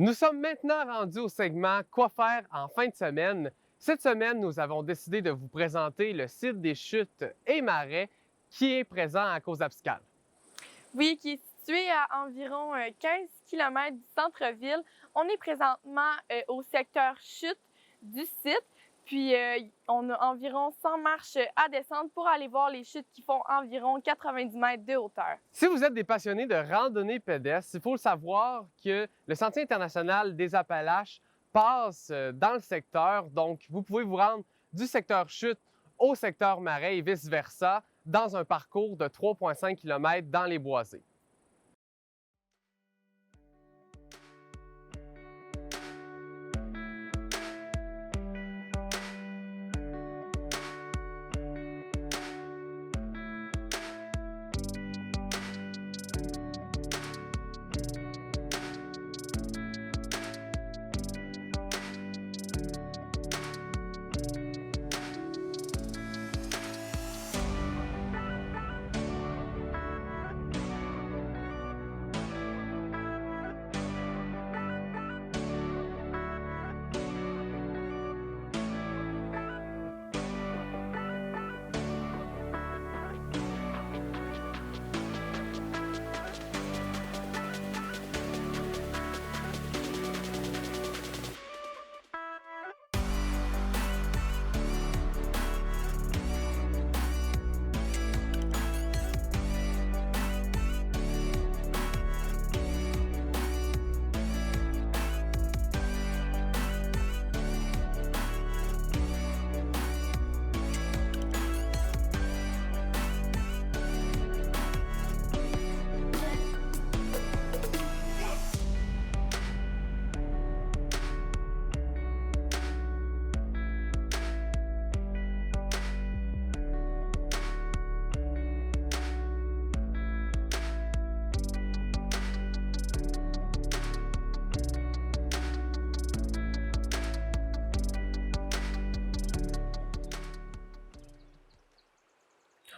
Nous sommes maintenant rendus au segment Quoi faire en fin de semaine. Cette semaine, nous avons décidé de vous présenter le site des chutes et marais qui est présent à Causse-Abscale. Oui, qui est situé à environ 15 km du centre-ville. On est présentement au secteur chute du site. Puis, on a environ 100 marches à descendre pour aller voir les chutes qui font environ 90 mètres de hauteur. Si vous êtes des passionnés de randonnée pédestre, il faut savoir que le Sentier international des Appalaches passe dans le secteur. Donc, vous pouvez vous rendre du secteur chute au secteur marais et vice-versa dans un parcours de 3,5 km dans les boisés.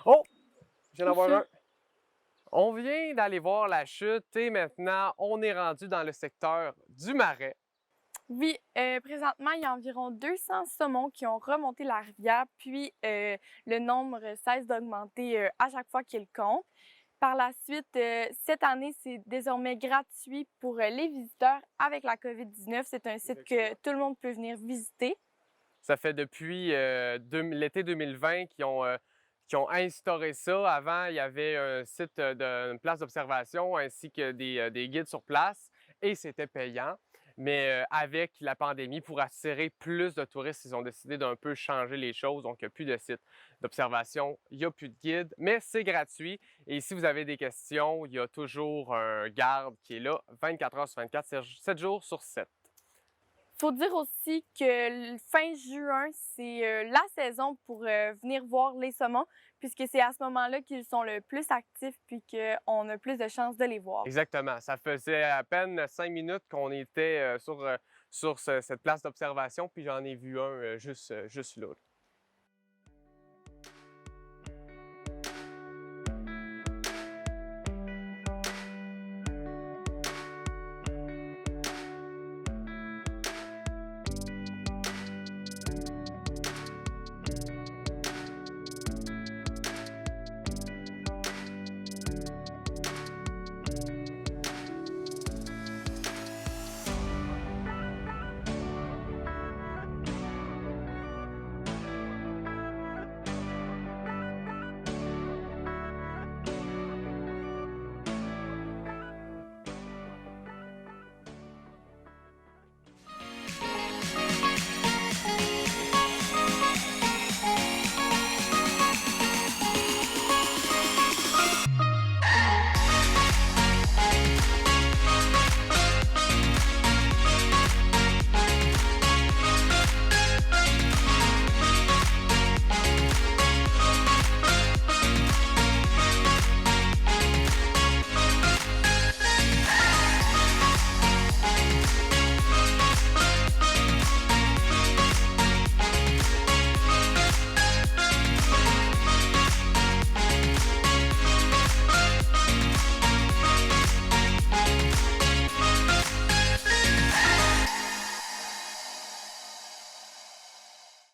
Oh! Je viens d'en voir un. On vient d'aller voir la chute et maintenant, on est rendu dans le secteur du marais. Oui, présentement, il y a environ 200 saumons qui ont remonté la rivière, puis le nombre cesse d'augmenter à chaque fois qu'ils comptent. Par la suite, cette année, c'est désormais gratuit pour les visiteurs avec la COVID-19. C'est un site que tout le monde peut venir visiter. Ça fait depuis l'été 2020 qu'ils ont instauré ça. Avant, il y avait un site, une place d'observation ainsi que des guides sur place et c'était payant. Mais avec la pandémie, pour attirer plus de touristes, ils ont décidé d'un peu changer les choses. Donc, il n'y a plus de site d'observation, il n'y a plus de guide, mais c'est gratuit. Et si vous avez des questions, il y a toujours un garde qui est là 24 heures sur 24, 7 jours sur 7. Faut dire aussi que fin juin, c'est la saison pour venir voir les saumons, puisque c'est à ce moment-là qu'ils sont le plus actifs puis qu'on a plus de chances de les voir. Exactement. Ça faisait à peine 5 minutes qu'on était sur cette place d'observation, puis j'en ai vu un juste là.